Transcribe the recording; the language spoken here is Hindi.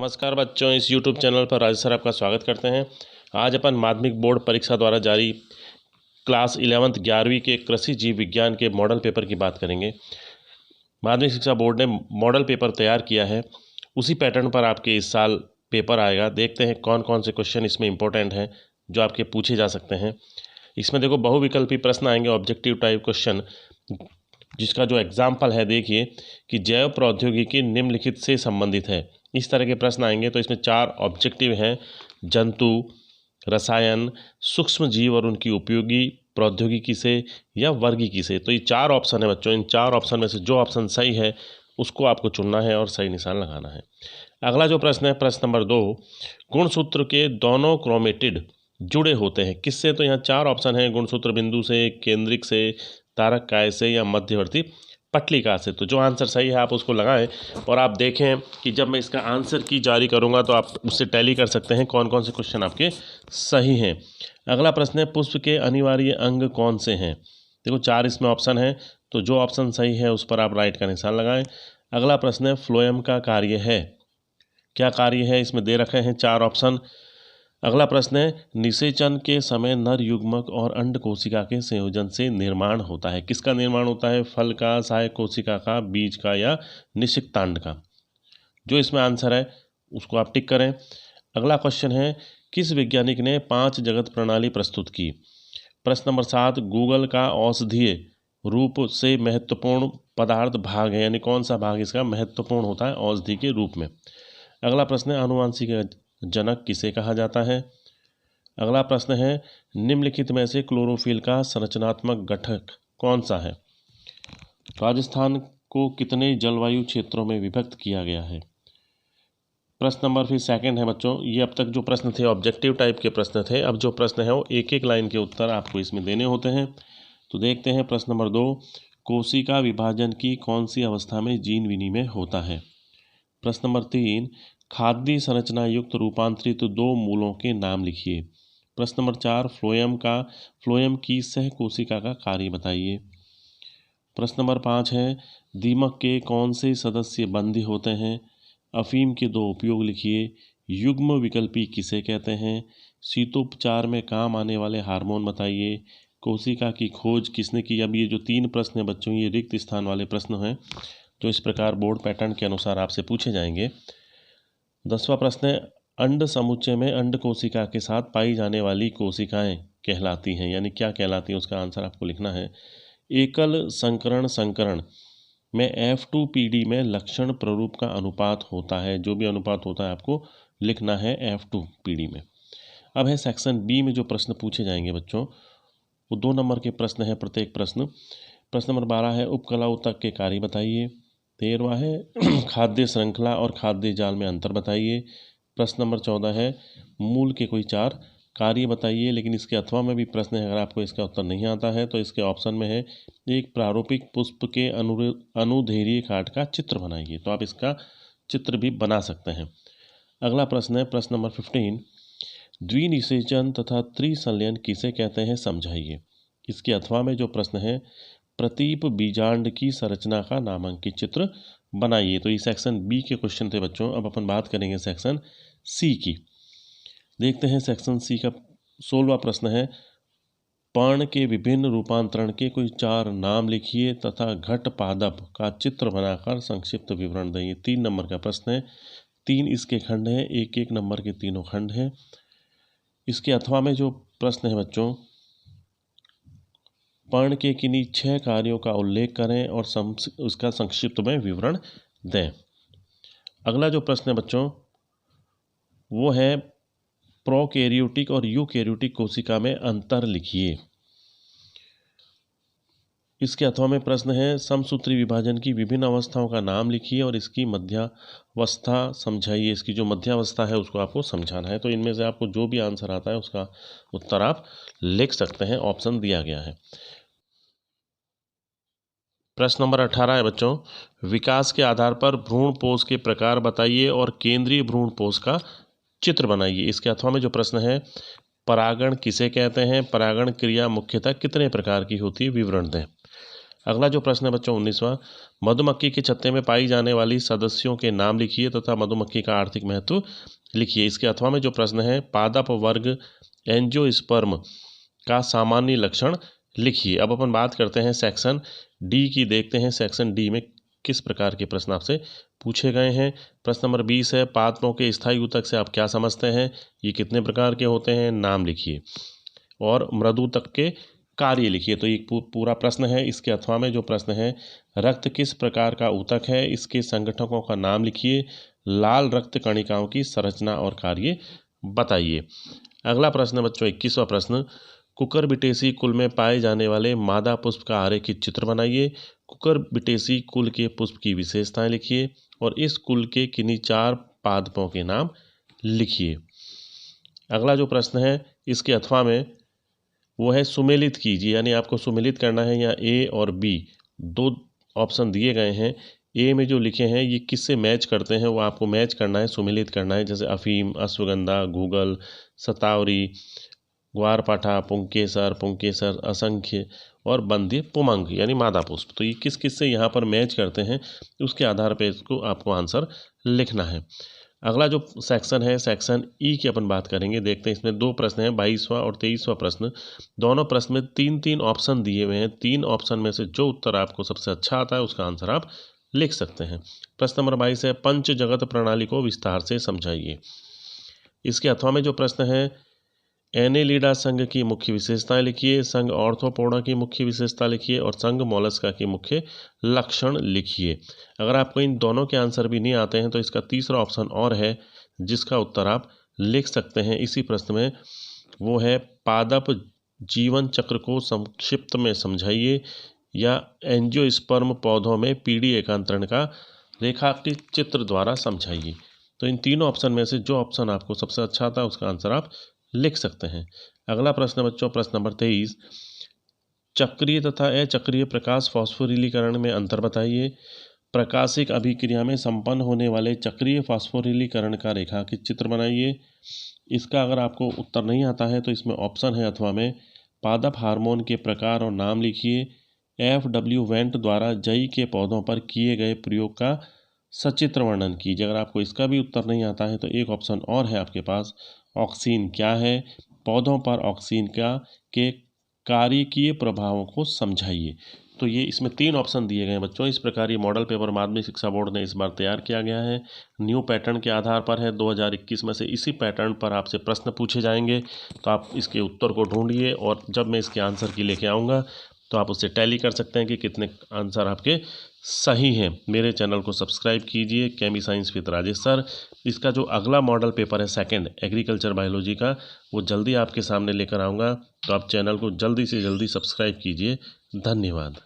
नमस्कार बच्चों, इस YouTube चैनल पर राजेश सर आपका स्वागत करते हैं। आज अपन माध्यमिक बोर्ड परीक्षा द्वारा जारी क्लास 11th 11वीं के कृषि जीव विज्ञान के मॉडल पेपर की बात करेंगे। माध्यमिक शिक्षा बोर्ड ने मॉडल पेपर तैयार किया है, उसी पैटर्न पर आपके इस साल पेपर आएगा। देखते हैं कौन कौन से क्वेश्चन इसमें इंपॉर्टेंट हैं जो आपके पूछे जा सकते हैं। इसमें देखो बहुविकल्पी प्रश्न आएंगे, ऑब्जेक्टिव टाइप क्वेश्चन, जिसका जो एग्जाम्पल है देखिए कि जैव प्रौद्योगिकी निम्नलिखित से संबंधित है। इस तरह के प्रश्न आएंगे। तो इसमें 4 ऑब्जेक्टिव हैं: जंतु, रसायन, सूक्ष्म जीव और उनकी उपयोगी प्रौद्योगिकी से या वर्गीकी से। तो ये 4 ऑप्शन है बच्चों। इन 4 ऑप्शन में से जो ऑप्शन सही है उसको आपको चुनना है और सही निशान लगाना है। अगला जो प्रश्न है, प्रश्न नंबर 2, गुणसूत्र के दोनों क्रोमेटिड जुड़े होते हैं किससे? तो यहाँ 4 ऑप्शन है: गुणसूत्र बिंदु से, केंद्रिक से, तारक काय से या मध्यवर्ती पटलिका से। तो जो आंसर सही है आप उसको लगाएं और आप देखें कि जब मैं इसका आंसर की जारी करूंगा तो आप उससे टैली कर सकते हैं कौन कौन से क्वेश्चन आपके सही हैं। अगला प्रश्न है, पुष्प के अनिवार्य अंग कौन से हैं? देखो 4 इसमें ऑप्शन है, तो जो ऑप्शन सही है उस पर आप राइट का निशान लगाएं। अगला प्रश्न है, फ्लोएम का कार्य है, क्या कार्य है? इसमें दे रखे हैं 4 ऑप्शन। अगला प्रश्न है, निषेचन के समय नर युग्मक और अंड कोशिका के संयोजन से निर्माण होता है। किसका निर्माण होता है? फल का, सहायक कोशिका का, बीज का या निषिक्तांड का। जो इसमें आंसर है उसको आप टिक करें। अगला क्वेश्चन है, किस वैज्ञानिक ने 5 जगत प्रणाली प्रस्तुत की? प्रश्न नंबर 7, गूगल का औषधीय रूप से महत्वपूर्ण पदार्थ भाग है, यानी कौन सा भाग इसका महत्वपूर्ण होता है औषधि के रूप में। अगला प्रश्न है, आनुवंशिक जनक किसे कहा जाता है? अगला प्रश्न है, निम्नलिखित में से क्लोरोफिल का संरचनात्मक घटक कौन सा है? राजस्थान को कितने जलवायु क्षेत्रों में विभक्त किया गया है? प्रश्न नंबर फिर 2 है बच्चों। ये अब तक जो प्रश्न थे ऑब्जेक्टिव टाइप के प्रश्न थे। अब जो प्रश्न है वो एक एक लाइन के उत्तर आपको इसमें देने होते हैं। तो देखते हैं प्रश्न नंबर 2, कोशिका विभाजन की कौन सी अवस्था में जीन विनिमय होता है? प्रश्न नंबर 3, खाद्य संरचना युक्त रूपांतरित 2 मूलों के नाम लिखिए। प्रश्न नंबर 4, फ्लोएम की सह कोशिका का कार्य बताइए। प्रश्न नंबर 5 है, दीमक के कौन से सदस्य बंदी होते हैं? अफीम के 2 उपयोग लिखिए। युग्म विकल्पी किसे कहते हैं? शीतोपचार में काम आने वाले हार्मोन बताइए। कोशिका की खोज किसने की? अब ये जो 3 प्रश्न हैं बच्चों, ये रिक्त स्थान वाले प्रश्न हैं जो इस प्रकार बोर्ड पैटर्न के अनुसार आपसे पूछे जाएंगे। 10वां प्रश्न है, अंड समुच्चय में अंड कोशिका के साथ पाई जाने वाली कोशिकाएं कहलाती हैं, यानी क्या कहलाती हैं? उसका आंसर आपको लिखना है। एकल संकरण में F2PD में लक्षण प्ररूप का अनुपात होता है। जो भी अनुपात होता है आपको लिखना है F2PD में। अब है सेक्शन बी में जो प्रश्न पूछे जाएंगे बच्चों, वो 2 नंबर के प्रश्न है प्रत्येक प्रश्न। प्रश्न नंबर 12 है, उपकला ऊतक के कार्य बताइए। 13वां है, खाद्य श्रृंखला और खाद्य जाल में अंतर बताइए। प्रश्न नंबर 14 है, मूल के कोई 4 कार्य बताइए। लेकिन इसके अथवा में भी प्रश्न है, अगर आपको इसका उत्तर नहीं आता है तो इसके ऑप्शन में है, एक प्रारूपिक पुष्प के अनुदैर्घ्य काट का चित्र बनाइए। तो आप इसका चित्र भी बना सकते हैं। अगला प्रश्न है प्रश्न नंबर 15, द्विनिषेचन तथा त्रिसंलयन किसे कहते हैं समझाइए। इसके अथवा में जो प्रश्न है, प्रतीप बीजांड की संरचना का नामांकित चित्र बनाइए। तो ये सेक्शन बी के क्वेश्चन थे बच्चों। अब अपन बात करेंगे सेक्शन सी की। देखते हैं सेक्शन सी का 16वां प्रश्न है, पर्ण के विभिन्न रूपांतरण के कोई 4 नाम लिखिए तथा घट पादप का चित्र बनाकर संक्षिप्त विवरण दें। 3 नंबर का प्रश्न है। 3 इसके खंड हैं, 1-1 नंबर के तीनों खंड हैं। इसके अथवा में जो प्रश्न है बच्चों, पर्ण के किन्हीं 6 कार्यों का उल्लेख करें और उसका संक्षिप्त में विवरण दें। अगला जो प्रश्न है बच्चों वो है, प्रोकैरियोटिक और यूकैरियोटिक कोशिका में अंतर लिखिए। इसके अथवा में प्रश्न है, समसूत्री विभाजन की विभिन्न अवस्थाओं का नाम लिखिए और इसकी मध्यावस्था समझाइए। इसकी जो मध्यावस्था है उसको आपको समझाना है। तो इनमें से आपको जो भी आंसर आता है उसका उत्तर आप लिख सकते हैं, ऑप्शन दिया गया है। प्रश्न नंबर 18 है बच्चों, विकास के आधार पर भ्रूणपोष के प्रकार बताइए और केंद्रीय भ्रूणपोष का चित्र बनाइए। इसके अथवा में जो प्रश्न है, परागण किसे कहते हैं? परागण क्रिया मुख्यतः कितने प्रकार की होती है? विवरण दें। अगला जो प्रश्न है बच्चों 19वां, मधुमक्खी के छत्ते में पाई जाने वाली सदस्यों के नाम लिखिए तथा मधुमक्खी का आर्थिक महत्व लिखिए। इसके अथवा में जो प्रश्न है, पादप वर्ग एंजियोस्पर्म का सामान्य लक्षण लिखिए। अब अपन बात करते हैं सेक्शन डी की, देखते हैं सेक्शन डी में किस प्रकार के प्रश्न आपसे पूछे गए हैं। प्रश्न नंबर 20 है, पादपों के स्थायी ऊतक से आप क्या समझते हैं, ये कितने प्रकार के होते हैं, नाम लिखिए। और मृदुतक के कार्य लिखिए। तो ये पूरा प्रश्न है। इसके अथवा में जो प्रश्न है, रक्त किस प्रकार का ऊतक है, इसके संगठकों का नाम लिखिए। लाल रक्त कणिकाओं की संरचना और कार्य बताइए। अगला प्रश्न बच्चों 21वां प्रश्न, कुकुरबिटेसी कुल में पाए जाने वाले मादा पुष्प का आरेखित चित्र बनाइए। कुकुरबिटेसी कुल के पुष्प की विशेषताएं लिखिए और इस कुल के किन्हीं 4 पादपों के नाम लिखिए। अगला जो प्रश्न है, इसके अथवा में वो है सुमेलित कीजिए, यानी आपको सुमेलित करना है। यहाँ ए और बी 2 ऑप्शन दिए गए हैं। ए में जो लिखे हैं ये किससे मैच करते हैं, वो आपको मैच करना है, सुमेलित करना है। जैसे अफीम, अश्वगंधा, गूगल, शतावरी, ग्वारपाठा, पुंकेसर, असंख्य और बंध्य पुमंग यानी मादा पुष्प। तो ये किस किस से यहाँ पर मैच करते हैं, उसके आधार पर इसको आपको आंसर लिखना है। अगला जो सेक्शन है, सेक्शन ई की अपन बात करेंगे। देखते हैं इसमें 2 प्रश्न हैं, 22वां और 23वां प्रश्न। दोनों प्रश्न में 3-3 ऑप्शन दिए हुए हैं। 3 ऑप्शन में से जो उत्तर आपको सबसे अच्छा आता है उसका आंसर आप लिख सकते हैं। प्रश्न नंबर 22 है, पंच जगत प्रणाली को विस्तार से समझाइए। इसके अथवा में जो प्रश्न है, एनेलिडा संघ की मुख्य विशेषताएं लिखिए, संघ ऑर्थोपोडा की मुख्य विशेषता लिखिए और संघ मोलस्का की मुख्य लक्षण लिखिए। अगर आपको इन दोनों के आंसर भी नहीं आते हैं तो इसका तीसरा ऑप्शन और है जिसका उत्तर आप लिख सकते हैं इसी प्रश्न में। वो है, पादप जीवन चक्र को संक्षिप्त में समझाइए या एंजियोस्पर्म पौधों में पीढ़ी एकांतरण का रेखांकित चित्र द्वारा समझाइए। तो इन तीनों ऑप्शन में से जो ऑप्शन आपको सबसे अच्छा था उसका आंसर आप लिख सकते हैं। अगला प्रश्न बच्चों, प्रश्न नंबर 23, चक्रीय तथा अचक्रीय प्रकाश फास्फोरिलीकरण में अंतर बताइए। प्रकाशिक अभिक्रिया में संपन्न होने वाले चक्रीय फास्फोरिलीकरण का रेखांकित चित्र बनाइए। इसका अगर आपको उत्तर नहीं आता है तो इसमें ऑप्शन है अथवा में, पादप हार्मोन के प्रकार और नाम लिखिए। FW वेंट द्वारा जई के पौधों पर किए गए प्रयोग का सचित्र वर्णन कीजिए। अगर आपको इसका भी उत्तर नहीं आता है तो एक ऑप्शन और है आपके पास, ऑक्सीन क्या है, पौधों पर ऑक्सीन के कार्यकीय प्रभावों को समझाइए। तो ये इसमें 3 ऑप्शन दिए गए हैं बच्चों। इस प्रकार ये मॉडल पेपर माध्यमिक शिक्षा बोर्ड ने इस बार तैयार किया गया है। न्यू पैटर्न के आधार पर है। 2021 में से इसी पैटर्न पर आपसे प्रश्न पूछे जाएंगे, तो आप इसके उत्तर को ढूंढिए और जब मैं इसके आंसर की लेके आऊँगा तो आप उससे टैली कर सकते हैं कि कितने आंसर आपके सही हैं। मेरे चैनल को सब्सक्राइब कीजिए, केमी साइंस विद राजेश सर। इसका जो अगला मॉडल पेपर है सेकंड एग्रीकल्चर बायोलॉजी का, वो जल्दी आपके सामने लेकर आऊँगा, तो आप चैनल को जल्दी से जल्दी सब्सक्राइब कीजिए। धन्यवाद।